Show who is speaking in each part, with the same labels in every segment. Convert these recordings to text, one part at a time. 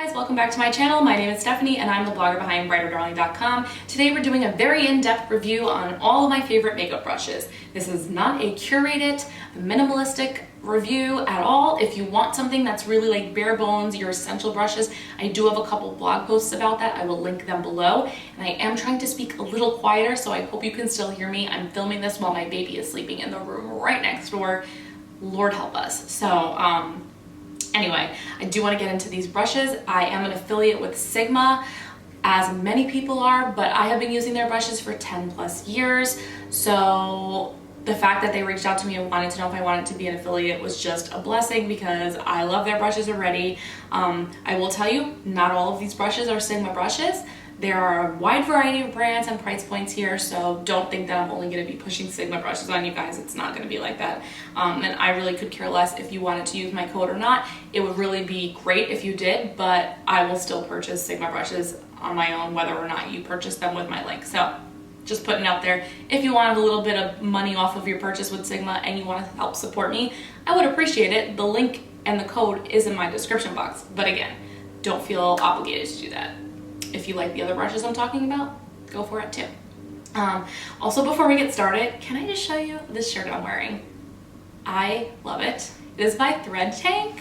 Speaker 1: guys, welcome back to my channel. My name is Stephanie and I'm the blogger behind brighterdarling.com. Today we're doing a very in-depth review on all of my favorite makeup brushes. This is not a curated, minimalistic review at all. If you want something that's really like bare bones, your essential brushes, I do have a couple blog posts about that. I will link them below. And I am trying to speak a little quieter, so I hope you can still hear me. I'm filming this while my baby is sleeping in the room right next door. Lord help us. So, anyway, I do want to get into these brushes. I am an affiliate with Sigma, as many people are, but I have been using their brushes for 10 plus years. So the fact that they reached out to me and wanted to know if I wanted to be an affiliate was just a blessing because I love their brushes already. I will tell you, not all of these brushes are Sigma brushes. There are a wide variety of brands and price points here, so don't think that I'm only going to be pushing Sigma brushes on you guys. It's not going to be like that. And I really could care less if you wanted to use my code or not. It would really be great if you did, but I will still purchase Sigma brushes on my own, whether or not you purchase them with my link. So just putting out there, if you wanted a little bit of money off of your purchase with Sigma and you want to help support me, I would appreciate it. The link and the code is in my description box. But again, don't feel obligated to do that. If you like the other brushes I'm talking about, go for it too. Also, before we get started, can I just show you this shirt I'm wearing? I love it. It is by Thread Tank.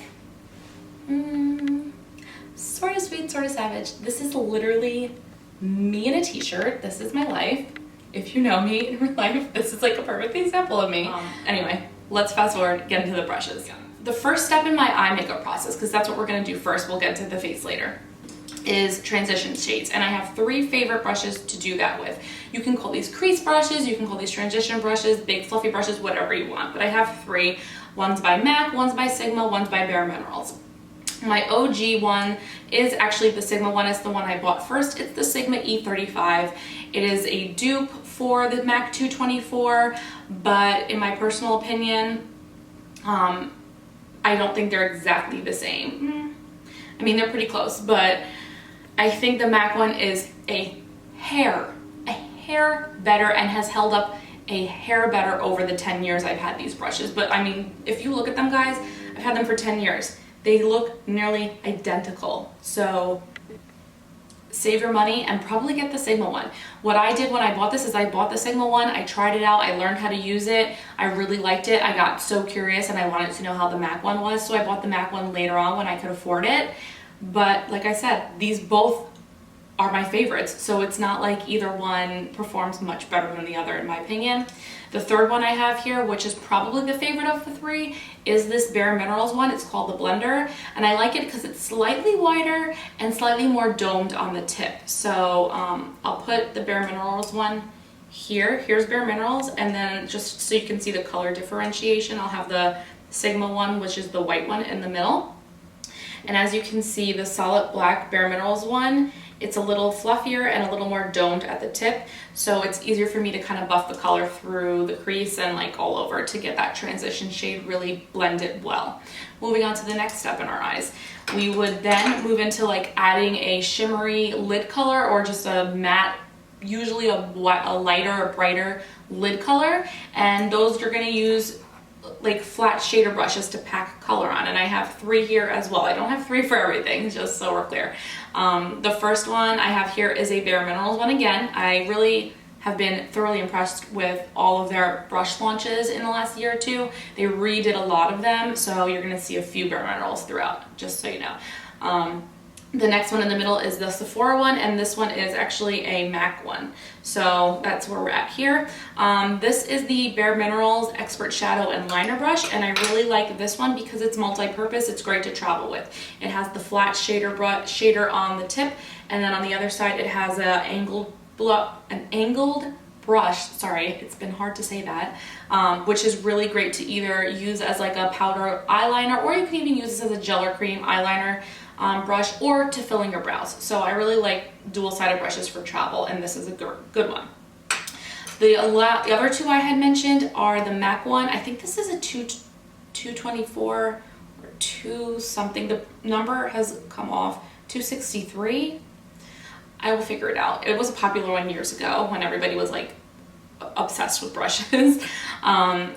Speaker 1: Sort of sweet, sort of savage. This is literally me in a t-shirt. This is my life. If you know me in real life, this is like a perfect example of me. Anyway, let's fast forward, get into the brushes. The first step in my eye makeup process, because that's what we're gonna do first, we'll get to the face later, is transition shades, and I have three favorite brushes to do that with. You can call these crease brushes, you can call these transition brushes, big fluffy brushes, whatever you want, but I have three. One's by MAC, one's by Sigma, one's by Bare Minerals. My OG one is actually the Sigma one. It's the one I bought first. It's the Sigma E35. It is a dupe for the MAC 224, but in my personal opinion, I don't think they're exactly the same. I mean, they're pretty close, but I think the MAC one is a hair better and has held up a hair better over the 10 years I've had these brushes. But I mean, if you look at them, guys, I've had them for 10 years. They look nearly identical. So save your money and probably get the Sigma one. What I did when I bought this is I bought the Sigma one, I tried it out, I learned how to use it, I really liked it, I got so curious and I wanted to know how the MAC one was, so I bought the MAC one later on when I could afford it. But like I said, these both are my favorites, so it's not like either one performs much better than the other in my opinion. The third one I have here, which is probably the favorite of the three, is this Bare Minerals one. It's called the Blender, and I like it because it's slightly wider and slightly more domed on the tip. So I'll put the Bare Minerals one here. Here's Bare Minerals, and then just so you can see the color differentiation, I'll have the Sigma one, which is the white one, in the middle. And as you can see, the solid black Bare Minerals one, it's a little fluffier and a little more domed at the tip, so it's easier for me to kind of buff the color through the crease and like all over to get that transition shade really blended well. Moving on to the next step in our eyes, we would then move into like adding a shimmery lid color or just a matte, usually a lighter or brighter lid color, and those you're going to use like flat shader brushes to pack color on, and I have three here as well. I don't have three for everything, just so we're clear. The first one I have here is a Bare Minerals one again. I really have been thoroughly impressed with all of their brush launches in the last year or two. They redid a lot of them, so you're gonna see a few Bare Minerals throughout, just so you know. The next one in the middle is the Sephora one, and this one is actually a MAC one. So that's where we're at here. This is the Bare Minerals Expert Shadow and Liner Brush, and I really like this one because it's multi-purpose. It's great to travel with. It has the flat shader on the tip, and then on the other side it has an angled brush, sorry, it's been hard to say that, which is really great to either use as like a powder eyeliner, or you can even use this as a gel or cream eyeliner brush, or to fill in your brows. So I really like dual-sided brushes for travel, and this is a good one. The other two I had mentioned are the MAC one. I think this is a 224 or 2 something. The number has come off, 263. I will figure it out. It was a popular one years ago when everybody was like obsessed with brushes.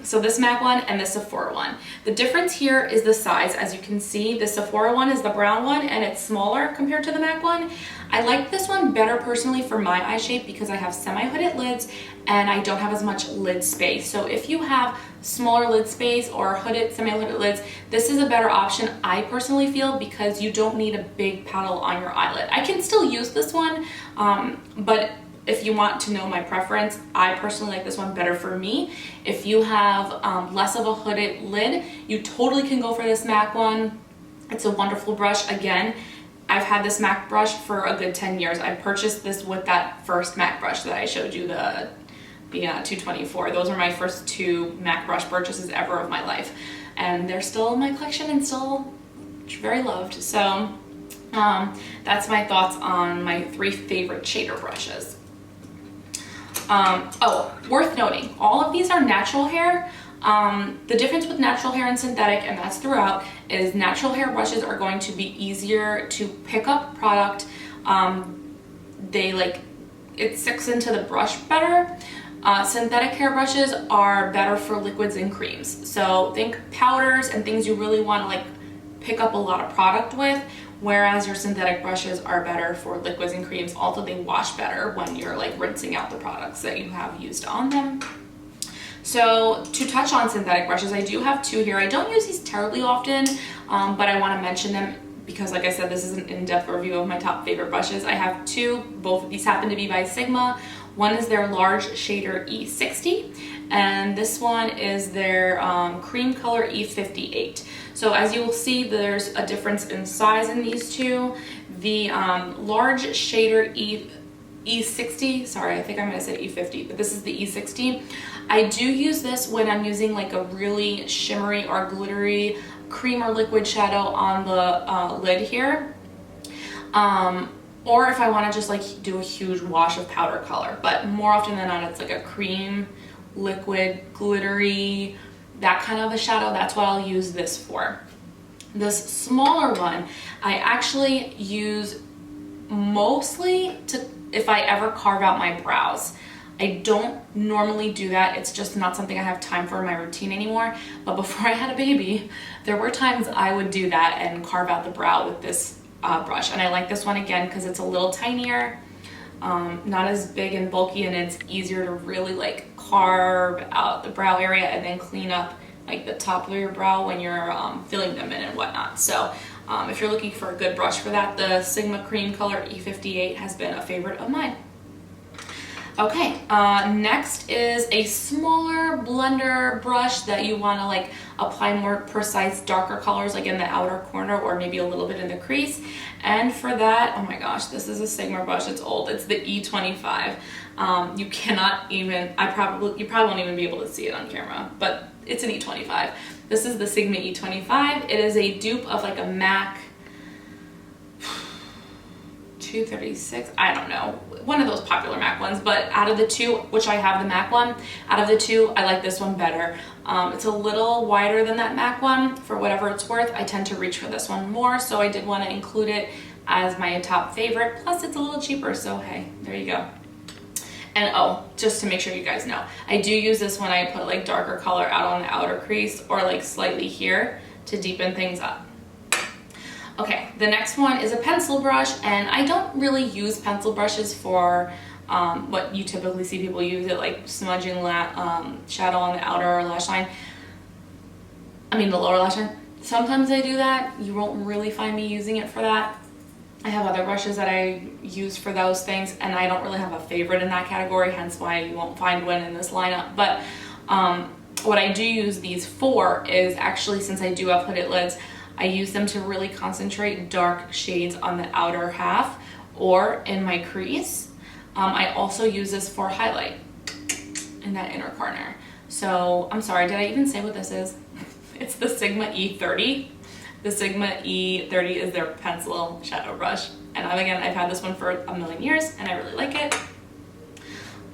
Speaker 1: So this MAC one and the Sephora one. The difference here is the size. As you can see, the Sephora one is the brown one and it's smaller compared to the MAC one. I like this one better personally for my eye shape because I have semi-hooded lids and I don't have as much lid space. So if you have smaller lid space or hooded, semi-hooded lids, this is a better option, I personally feel, because you don't need a big paddle on your eyelid. I can still use this one, but if you want to know my preference, I personally like this one better for me. If you have less of a hooded lid, you totally can go for this MAC one. It's a wonderful brush. Again, I've had this MAC brush for a good 10 years. I purchased this with that first MAC brush that I showed you, the 224. Those are my first 2 MAC brush purchases ever of my life. And they're still in my collection and still very loved. So that's my thoughts on my 3 favorite shader brushes. Oh, worth noting, all of these are natural hair. The difference with natural hair and synthetic, and that's throughout, is natural hair brushes are going to be easier to pick up product. It sticks into the brush better. Synthetic hair brushes are better for liquids and creams. So think powders and things you really want to like pick up a lot of product with, whereas your synthetic brushes are better for liquids and creams. Also, they wash better when you're like rinsing out the products that you have used on them. So to touch on synthetic brushes, I do have 2 here. I don't use these terribly often, but I want to mention them because, like I said, this is an in-depth review of my top favorite brushes. I have 2. Both of these happen to be by Sigma. One is their large shader E60, and this one is their cream color E58. So as you will see, there's a difference in size in these 2. The large shader E60, sorry, I think I might have said E50, but this is the E60. I do use this when I'm using like a really shimmery or glittery cream or liquid shadow on the lid here. Or if I want to just like do a huge wash of powder color, but more often than not, it's like a cream, liquid, glittery, that kind of a shadow. That's what I'll use this for. This smaller one, I actually use mostly to, if I ever carve out my brows. I don't normally do that. It's just not something I have time for in my routine anymore. But before I had a baby, there were times I would do that and carve out the brow with this brush. And I like this one again because it's a little tinier, not as big and bulky, and it's easier to really like carve out the brow area and then clean up like the top of your brow when you're filling them in and whatnot. So if you're looking for a good brush for that, the Sigma Cream Color E58 has been a favorite of mine. Okay, next is a smaller blender brush that you want to like apply more precise darker colors like in the outer corner or maybe a little bit in the crease. And for that, oh my gosh, this is a Sigma brush. It's old. It's the E25. You cannot even, you probably won't even be able to see it on camera, but it's an E25. This is the Sigma E25. It is a dupe of like a MAC 236, I don't know, one of those popular MAC ones, but out of the 2, which I have the MAC one, out of the 2, I like this one better. It's a little wider than that MAC one. For whatever it's worth, I tend to reach for this one more, so I did want to include it as my top favorite, plus it's a little cheaper, so hey, there you go. And oh, just to make sure you guys know, I do use this when I put like darker color out on the outer crease or like slightly here to deepen things up. Okay, the next one is a pencil brush, and I don't really use pencil brushes for what you typically see people use it, like smudging shadow on the outer lash line. I mean the lower lash line. Sometimes I do that. You won't really find me using it for that. I have other brushes that I use for those things, and I don't really have a favorite in that category, hence why you won't find one in this lineup. But what I do use these for is actually, since I do have hooded lids, I use them to really concentrate dark shades on the outer half or in my crease. I also use this for highlight in that inner corner. So I'm sorry, did I even say what this is? It's the Sigma E30. The Sigma E30 is their pencil shadow brush. And I've had this one for a million years and I really like it.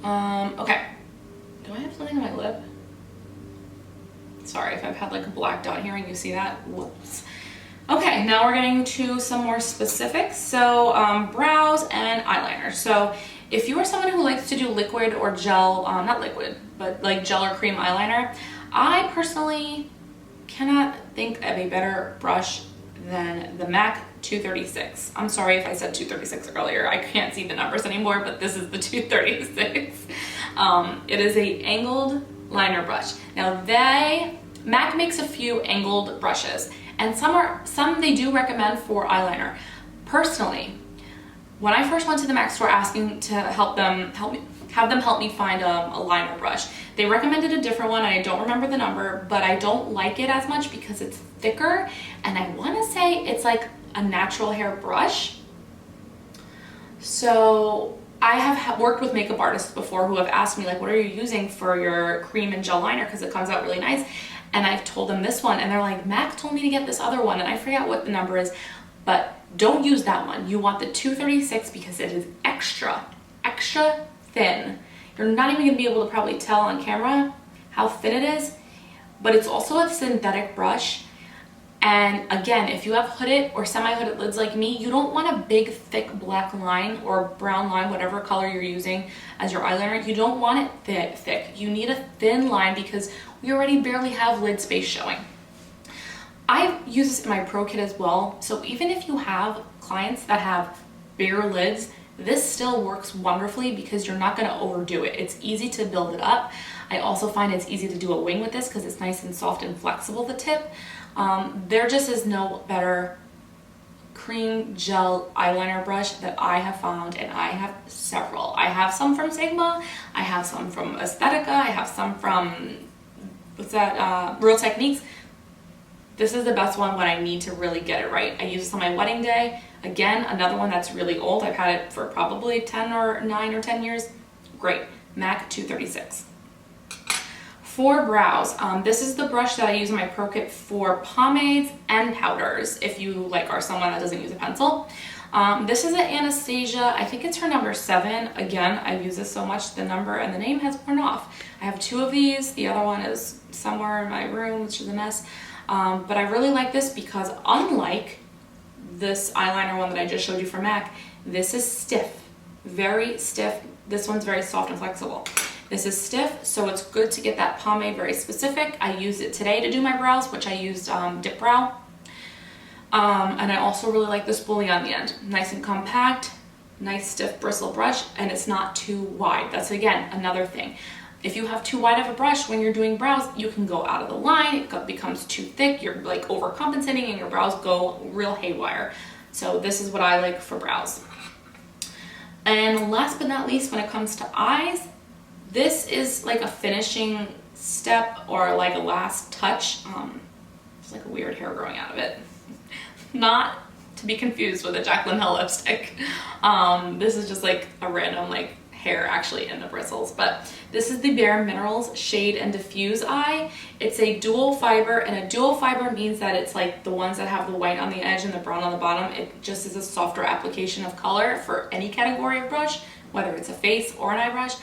Speaker 1: Okay, do I have something on my lip? Sorry if I've had like a black dot here and you see that, whoops. Okay, now we're getting to some more specifics. So brows and eyeliner. So If you are someone who likes to do liquid or gel, not liquid, but like gel or cream eyeliner, I personally cannot think of a better brush than the MAC 236. I'm sorry if I said 236 earlier. I can't see the numbers anymore, but this is the 236. It is a angled liner brush. Now MAC makes a few angled brushes, and some they do recommend for eyeliner. Personally, when I first went to the MAC store asking to have them help me find a liner brush, they recommended a different one. I don't remember the number, but I don't like it as much because it's thicker, and I want to say it's like a natural hair brush. So I have worked with makeup artists before who have asked me, like, what are you using for your cream and gel liner, because it comes out really nice. And I've told them this one, and they're like, MAC told me to get this other one, and I forget what the number is, but don't use that one. You want the 236 because it is extra thin. You're not even gonna be able to probably tell on camera how thin it is, but it's also a synthetic brush. And again, if you have hooded or semi-hooded lids like me, you don't want a big, thick black line or brown line, whatever color you're using as your eyeliner. You don't want it thick. You need a thin line because we already barely have lid space showing. I use this in my pro kit as well. So even if you have clients that have bigger lids, this still works wonderfully because you're not gonna overdo it. It's easy to build it up. I also find it's easy to do a wing with this because it's nice and soft and flexible, the tip. There just is no better cream gel eyeliner brush that I have found, and I have several. I have some from Sigma, I have some from Aesthetica, I have some from, Real Techniques. This is the best one when I need to really get it right. I use this on my wedding day. Again, another one that's really old. I've had it for probably 9 or 10 years. Great, MAC 236. For brows, this is the brush that I use in my pro kit for pomades and powders, if you like are someone that doesn't use a pencil. This is an Anastasia, I think it's her number 7. Again, I've used this so much, the number and the name has worn off. I have 2 of these. The other one is somewhere in my room, which is a mess. But I really like this because unlike this eyeliner one that I just showed you from MAC, this is stiff, very stiff. This one's very soft and flexible. This is stiff, so it's good to get that pomade very specific. I used it today to do my brows, which I used Dip Brow. And I also really like this spoolie on the end. Nice and compact, nice stiff bristle brush, and it's not too wide. That's, again, another thing. If you have too wide of a brush when you're doing brows, you can go out of the line, it becomes too thick, you're like overcompensating and your brows go real haywire. So this is what I like for brows. And last but not least, when it comes to eyes, this is like a finishing step or like a last touch. It's like a weird hair growing out of it. Not to be confused with a Jaclyn Hill lipstick. This is just like a random like hair actually in the bristles, but this is the Bare Minerals Shade and Diffuse Eye. It's a dual fiber, and a dual fiber means that it's like the ones that have the white on the edge and the brown on the bottom. It just is a softer application of color for any category of brush, whether it's a face or an eye brush.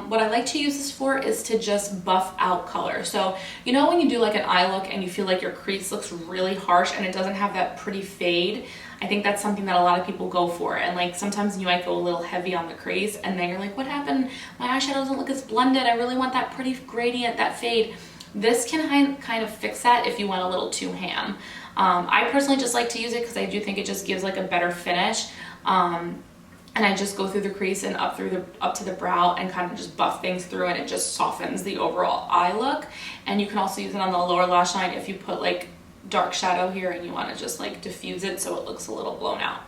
Speaker 1: What I like to use this for is to just buff out color. So, you know when you do like an eye look and you feel like your crease looks really harsh and it doesn't have that pretty fade? I think that's something that a lot of people go for, and like sometimes you might go a little heavy on the crease and then you're like, what happened? My eyeshadow doesn't look as blended. I really want that pretty gradient, that fade. This can kind of fix that if you went a little too ham. I personally just like to use it because I do think it just gives like a better finish. And I just go through the crease and up to the brow and kind of just buff things through, and it just softens the overall eye look. And you can also use it on the lower lash line if you put like dark shadow here and you want to just like diffuse it so it looks a little blown out.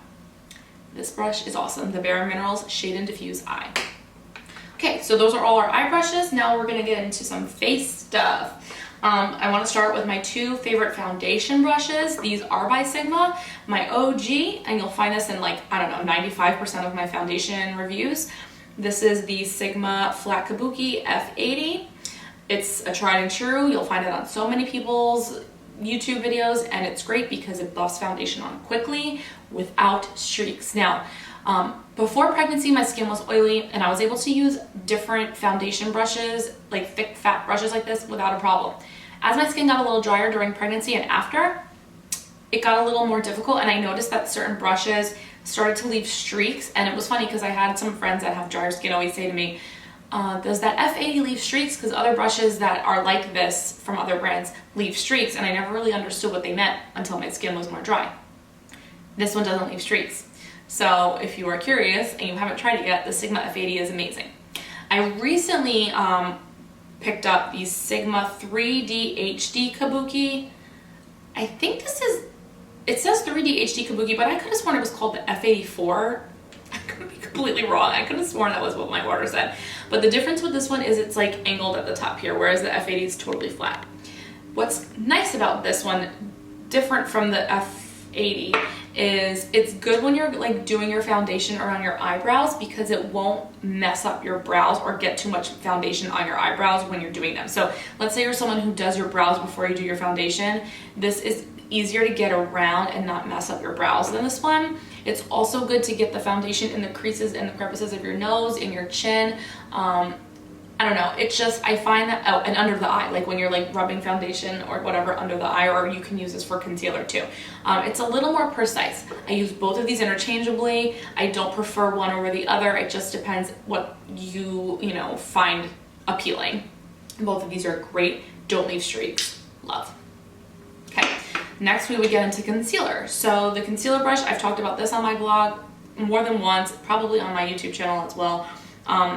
Speaker 1: This brush is awesome, the Bare Minerals Shade and Diffuse Eye. Okay, so those are all our eye brushes. Now we're gonna get into some face stuff. I want to start with my 2 favorite foundation brushes. These are by Sigma, my OG, and you'll find this in like, I don't know, 95% of my foundation reviews. This is the Sigma Flat Kabuki F80. It's a tried and true. You'll find it on so many people's YouTube videos, and it's great because it buffs foundation on quickly without streaks. Now, before pregnancy, my skin was oily and I was able to use different foundation brushes, like thick, fat brushes like this without a problem. As my skin got a little drier during pregnancy and after, it got a little more difficult, and I noticed that certain brushes started to leave streaks. And it was funny because I had some friends that have drier skin always say to me, does that F80 leave streaks? Because other brushes that are like this from other brands leave streaks, and I never really understood what they meant until my skin was more dry. This one doesn't leave streaks. So if you are curious and you haven't tried it yet, the Sigma F80 is amazing. I recently picked up the Sigma 3D HD Kabuki. I think this is, it says 3D HD Kabuki, but I could have sworn it was called the F84. I could be completely wrong. I could have sworn that was what my order said. But the difference with this one is it's like angled at the top here, whereas the F80 is totally flat. What's nice about this one, different from the F80, is it's good when you're like doing your foundation around your eyebrows because it won't mess up your brows or get too much foundation on your eyebrows when you're doing them. So let's say you're someone who does your brows before you do your foundation. This is easier to get around and not mess up your brows than this one. It's also good to get the foundation in the creases and the crevices of your nose, in your chin. I don't know, it's just, I find that, oh, and under the eye, like when you're like rubbing foundation or whatever under the eye, or you can use this for concealer too. It's a little more precise. I use both of these interchangeably. I don't prefer one over the other. It just depends what you know, find appealing. Both of these are great. Don't leave streaks. Love. Okay, next we would get into concealer. So the concealer brush, I've talked about this on my blog more than once, probably on my YouTube channel as well.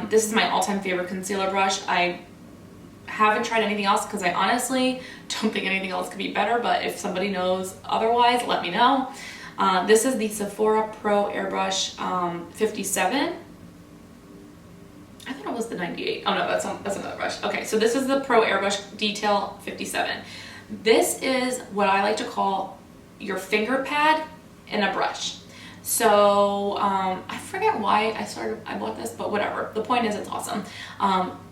Speaker 1: This is my all-time favorite concealer brush. I haven't tried anything else because I honestly don't think anything else could be better, but if somebody knows otherwise, let me know. This is the Sephora Pro Airbrush 57. I thought it was the 98. Oh no, that's another brush. Okay, so this is the Pro Airbrush Detail 57. This is what I like to call your finger pad in a brush. So I forget why I bought this, but whatever. The point is, it's awesome.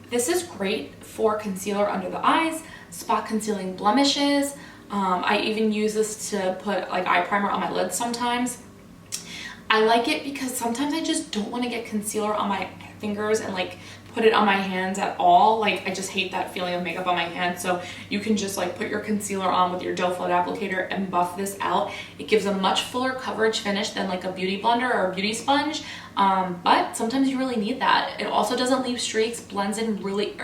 Speaker 1: This is great for concealer under the eyes, spot concealing blemishes. I even use this to put like eye primer on my lids sometimes. I like it because sometimes I just don't want to get concealer on my fingers and like put it on my hands at all. Like I just hate that feeling of makeup on my hands. So you can just like put your concealer on with your doe foot applicator and buff this out. It gives a much fuller coverage finish than like a beauty blender or a beauty sponge. But sometimes you really need that. It also doesn't leave streaks, blends in really,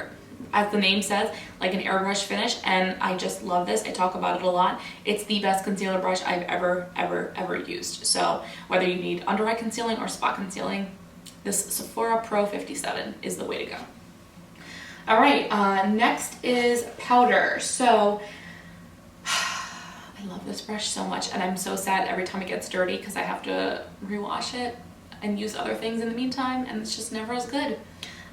Speaker 1: as the name says, like an airbrush finish, and I just love this. I talk about it a lot. It's the best concealer brush I've ever used. So whether you need under eye concealing or spot concealing, this Sephora Pro 57 is the way to go. All right, next is powder. So I love this brush so much, and I'm so sad every time it gets dirty because I have to rewash it and use other things in the meantime, and it's just never as good.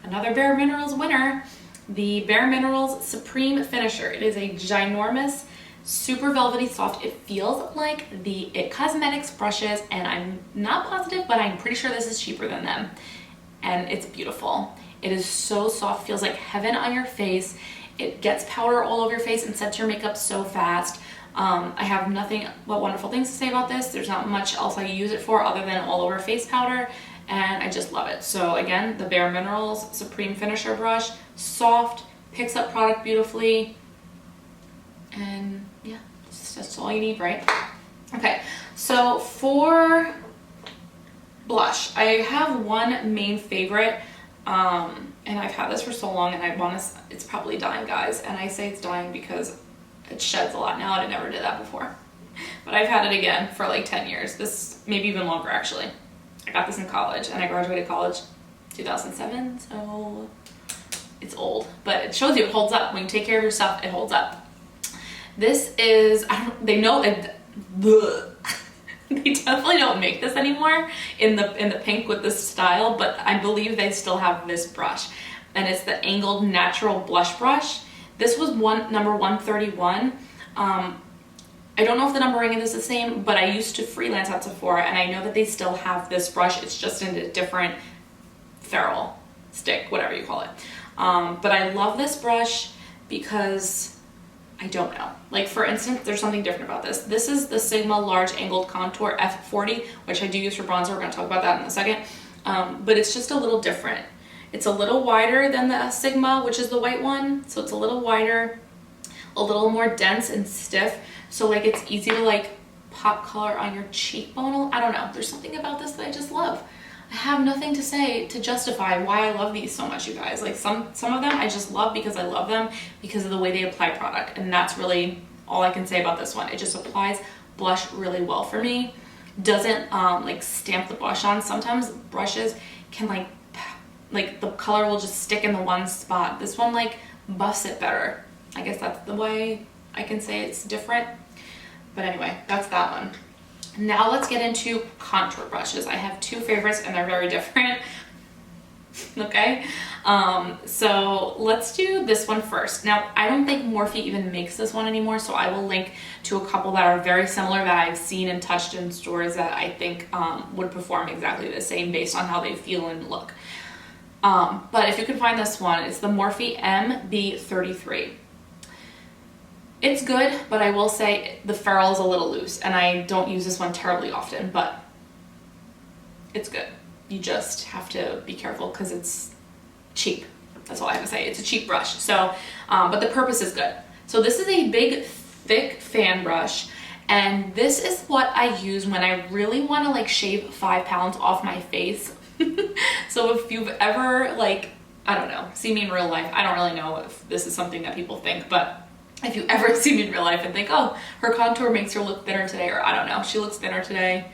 Speaker 1: Another Bare Minerals winner, the Bare Minerals Supreme Finisher. It is a ginormous, super velvety soft. It feels like the IT Cosmetics brushes, and I'm not positive, but I'm pretty sure this is cheaper than them. And it's beautiful. It is so soft, feels like heaven on your face. It gets powder all over your face and sets your makeup so fast. I have nothing but wonderful things to say about this. There's not much else I use it for other than all over face powder, and I just love it. So again, the Bare Minerals Supreme Finisher brush, soft, picks up product beautifully, and yeah, that's all you need, right? Okay, so for blush, I have one main favorite, and I've had this for so long, and I want to, it's probably dying, guys, and I say it's dying because it sheds a lot now, and it never did that before. But I've had it again for like 10 years, this maybe even longer actually. I got this in college, and I graduated college 2007, so it's old, but it shows you it holds up. When you take care of your stuff, it holds up. This is, they know it, they definitely don't make this anymore in the pink with this style, but I believe they still have this brush, and it's the Angled Natural Blush Brush. This was number 131. I don't know if the numbering is the same, but I used to freelance at Sephora, and I know that they still have this brush. It's just in a different ferrule, stick, whatever you call it. But I love this brush because I don't know. Like for instance, there's something different about this. This is the Sigma Large Angled Contour F40, which I do use for bronzer. We're gonna talk about that in a second. But it's just a little different. It's a little wider than the Sigma, which is the white one. So it's a little wider, a little more dense and stiff. So like it's easy to like pop color on your cheekbone. I don't know, there's something about this that I just love. I have nothing to say to justify why I love these so much, you guys. Like some of them I just love because I love them because of the way they apply product, and that's really all I can say about this one. It just applies blush really well for me. Doesn't like stamp the blush on. Sometimes brushes can like the color will just stick in the one spot. This one like buffs it better. I guess that's the way I can say it's different. But anyway, that's that one. Now let's get into contour brushes. I have two favorites and they're very different. Okay, so let's do this one first. Now, I don't think Morphe even makes this one anymore, so I will link to a couple that are very similar that I've seen and touched in stores that I think would perform exactly the same based on how they feel and look. But if you can find this one, it's the Morphe MB33. It's good, but I will say the ferrule is a little loose, and I don't use this one terribly often, but it's good. You just have to be careful because it's cheap. That's all I have to say. It's a cheap brush. So, but the purpose is good. So this is a big, thick fan brush, and this is what I use when I really want to like shave 5 pounds off my face. So if you've ever like, I don't know, see me in real life, I don't really know if this is something that people think, but if you ever see me in real life and think, oh, her contour makes her look thinner today, or I don't know, she looks thinner today.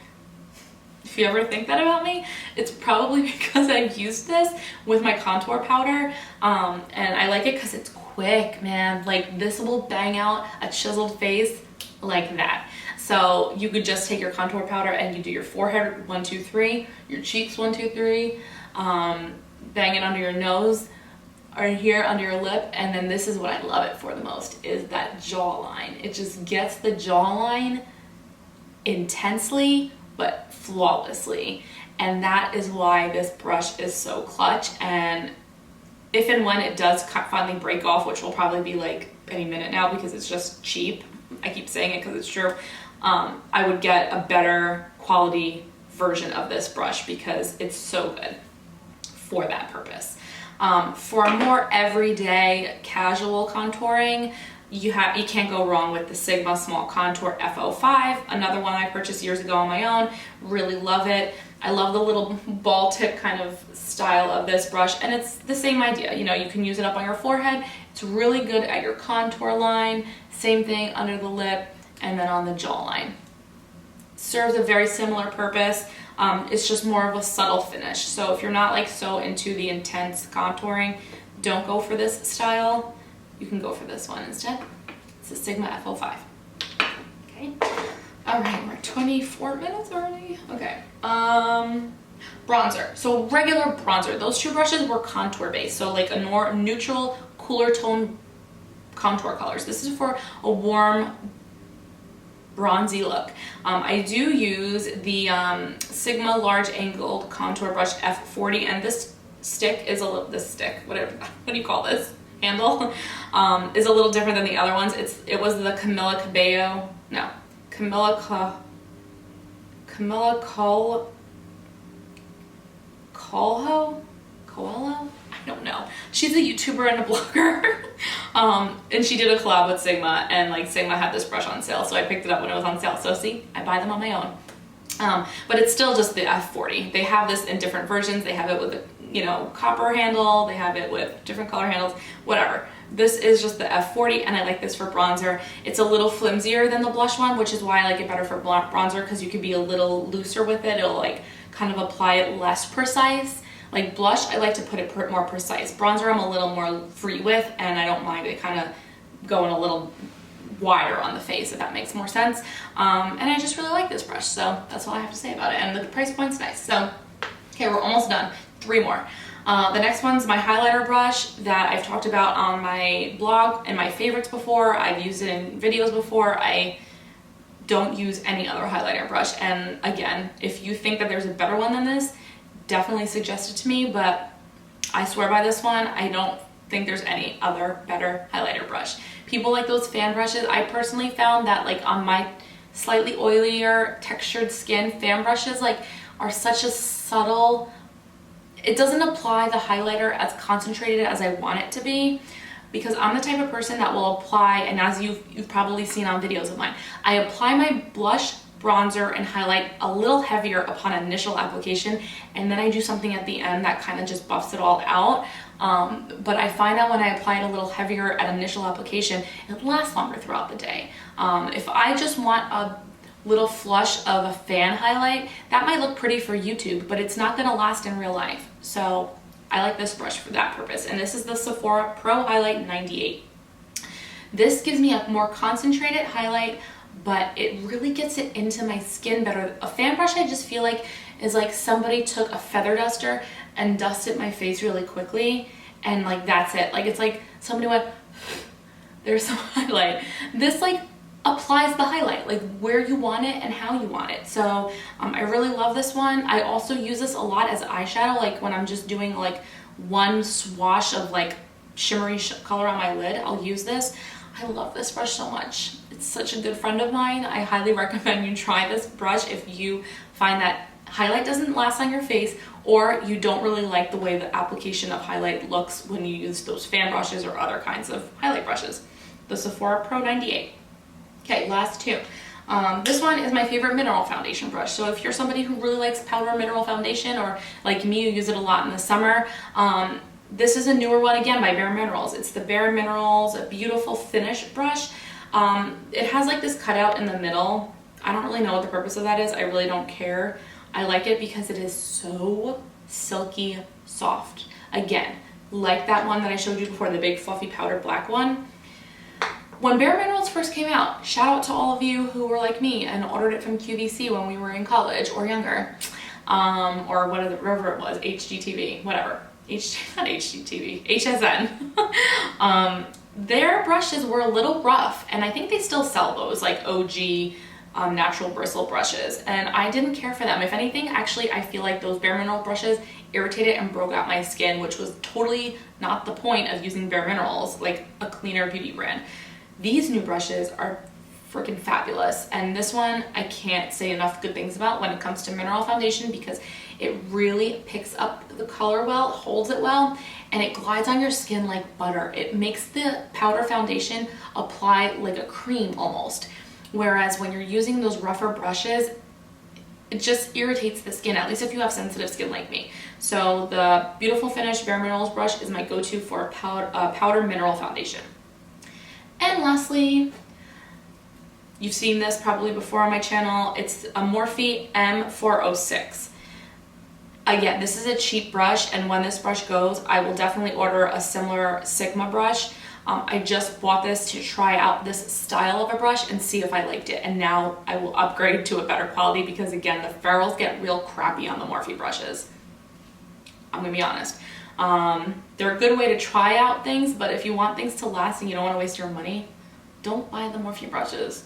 Speaker 1: If you ever think that about me, it's probably because I've used this with my contour powder, and I like it because it's quick, man. Like this will bang out a chiseled face like that. So you could just take your contour powder and you do your forehead 1, 2, 3, your cheeks 1, 2, 3, bang it under your nose or here under your lip, and then this is what I love it for the most, is that jawline. It just gets the jawline intensely but flawlessly, and that is why this brush is so clutch. And if and when it does finally break off, which will probably be like any minute now because it's just cheap, I keep saying it because it's true, I would get a better quality version of this brush because it's so good for that purpose. For a more everyday casual contouring, you can't go wrong with the Sigma Small Contour F05, another one I purchased years ago on my own. Really love it. I love the little ball tip kind of style of this brush, and it's the same idea. You know, you can use it up on your forehead. It's really good at your contour line. Same thing under the lip and then on the jawline. Serves a very similar purpose. It's just more of a subtle finish. So if you're not like so into the intense contouring, don't go for this style. You can go for this one instead. It's a Sigma F05. Okay. All right, we're 24 minutes already. Okay. Bronzer. So regular bronzer. Those two brushes were contour based. So like a neutral, cooler tone contour colors. This is for a warm, bronzy look. I do use the Sigma large angled contour brush F40, and this stick is what do you call this? Handle is a little different than the other ones. It was the Camila Coelho? I don't know. She's a YouTuber and a blogger. And she did a collab with Sigma, and like Sigma had this brush on sale, so I picked it up when it was on sale. So see, I buy them on my own. But it's still just the F40. They have this in different versions. They have it with a copper handle. They have it with different color handles, whatever. This is just the F40, and I like this for bronzer. It's a little flimsier than the blush one, which is why I like it better for bronzer, because you can be a little looser with it. It'll like kind of apply it less precise. Like blush, I like to put it more precise. Bronzer, I'm a little more free with, and I don't mind it kind of going a little wider on the face, if that makes more sense. And I just really like this brush, so that's all I have to say about it. And the price point's nice. So, okay, we're almost done. 3 more. The next one's my highlighter brush that I've talked about on my blog and my favorites before. I've used it in videos before. I don't use any other highlighter brush. And again, if you think that there's a better one than this, definitely suggest it to me, but I swear by this one. I don't think there's any other better highlighter brush. People like those fan brushes. I personally found that like on my slightly oilier textured skin, fan brushes like are such a subtle, it doesn't apply the highlighter as concentrated as I want it to be, because I'm the type of person that will apply, and as you've probably seen on videos of mine, I apply my blush bronzer and highlight a little heavier upon initial application, and then I do something at the end that kind of just buffs it all out. But I find that when I apply it a little heavier at initial application, it lasts longer throughout the day. If I just want a little flush of a fan highlight, that might look pretty for YouTube, but it's not gonna last in real life. So I like this brush for that purpose. And this is the Sephora Pro Highlight 98. This gives me a more concentrated highlight, but it really gets it into my skin better. A fan brush, I just feel like, is like somebody took a feather duster and dusted my face really quickly, and like that's it. Like it's like somebody went, there's some highlight. This like applies the highlight like where you want it and how you want it. So I really love this one. I also use this a lot as eyeshadow, like when I'm just doing like one swash of like shimmery color on my lid, I'll use this. I love this brush so much. It's such a good friend of mine. I highly recommend you try this brush if you find that highlight doesn't last on your face, or you don't really like the way the application of highlight looks when you use those fan brushes or other kinds of highlight brushes. The Sephora Pro 98. Okay, last two. This one is my favorite mineral foundation brush. So if you're somebody who really likes powder mineral foundation, or like me, you use it a lot in the summer, this is a newer one again by Bare Minerals. It's the Bare Minerals Beautiful Finish brush. It has like this cutout in the middle. I don't really know what the purpose of that is. I really don't care. I like it because it is so silky soft. Again, like that one that I showed you before, the big fluffy powder black one. When Bare Minerals first came out, shout out to all of you who were like me and ordered it from QVC when we were in college or younger, or whatever it was, HGTV, whatever. Not HGTV, HSN. Their brushes were a little rough, and I think they still sell those, like OG natural bristle brushes, and I didn't care for them. If anything, actually, I feel like those Bare Minerals brushes irritated and broke out my skin, which was totally not the point of using Bare Minerals, like a cleaner beauty brand. These new brushes are freaking fabulous, and this one I can't say enough good things about when it comes to mineral foundation, because it really picks up the color well, holds it well, and it glides on your skin like butter. It makes the powder foundation apply like a cream almost, whereas when you're using those rougher brushes, it just irritates the skin, at least if you have sensitive skin like me. So the Beautiful Finish Bare Minerals brush is my go-to for powder mineral foundation. And lastly, you've seen this probably before on my channel, it's a Morphe M406. Again, this is a cheap brush, and when this brush goes, I will definitely order a similar Sigma brush. I just bought this to try out this style of a brush and see if I liked it, and now I will upgrade to a better quality, because again, the ferrules get real crappy on the Morphe brushes. I'm gonna be honest. They're a good way to try out things, but if you want things to last and you don't want to waste your money, don't buy the Morphe brushes.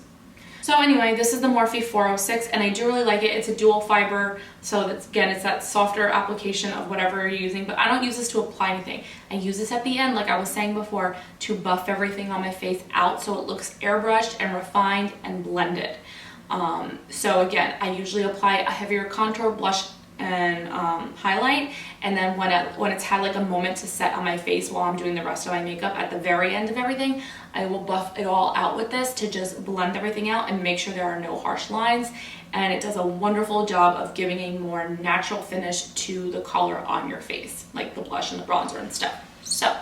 Speaker 1: So anyway, this is the Morphe 406, and I do really like it. It's a dual fiber, so that's, again, it's that softer application of whatever you're using, but I don't use this to apply anything. I use this at the end, like I was saying before, to buff everything on my face out so it looks airbrushed and refined and blended. So again, I usually apply a heavier contour, blush, and highlight, and then when it's had like a moment to set on my face while I'm doing the rest of my makeup, at the very end of everything, I will buff it all out with this to just blend everything out and make sure there are no harsh lines, and it does a wonderful job of giving a more natural finish to the color on your face, like the blush and the bronzer and stuff. So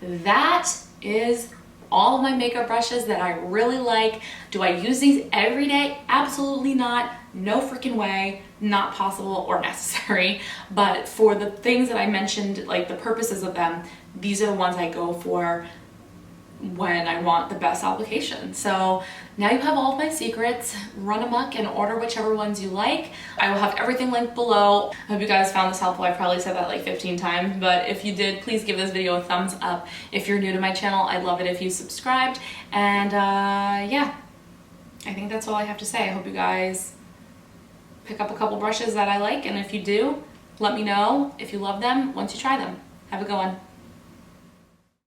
Speaker 1: that is all of my makeup brushes that I really like. Do I use these every day? Absolutely not. No freaking way. Not possible or necessary. But for the things that I mentioned, like the purposes of them, these are the ones I go for when I want the best application. So now you have all of my secrets. Run amok and order whichever ones you like. I will have everything linked below. I hope you guys found this helpful. I probably said that like 15 times, but if you did, please give this video a thumbs up. If you're new to my channel, I'd love it if you subscribed. And yeah, I think that's all I have to say. I hope you guys pick up a couple brushes that I like, and if you do, let me know if you love them once you try them. Have a good one.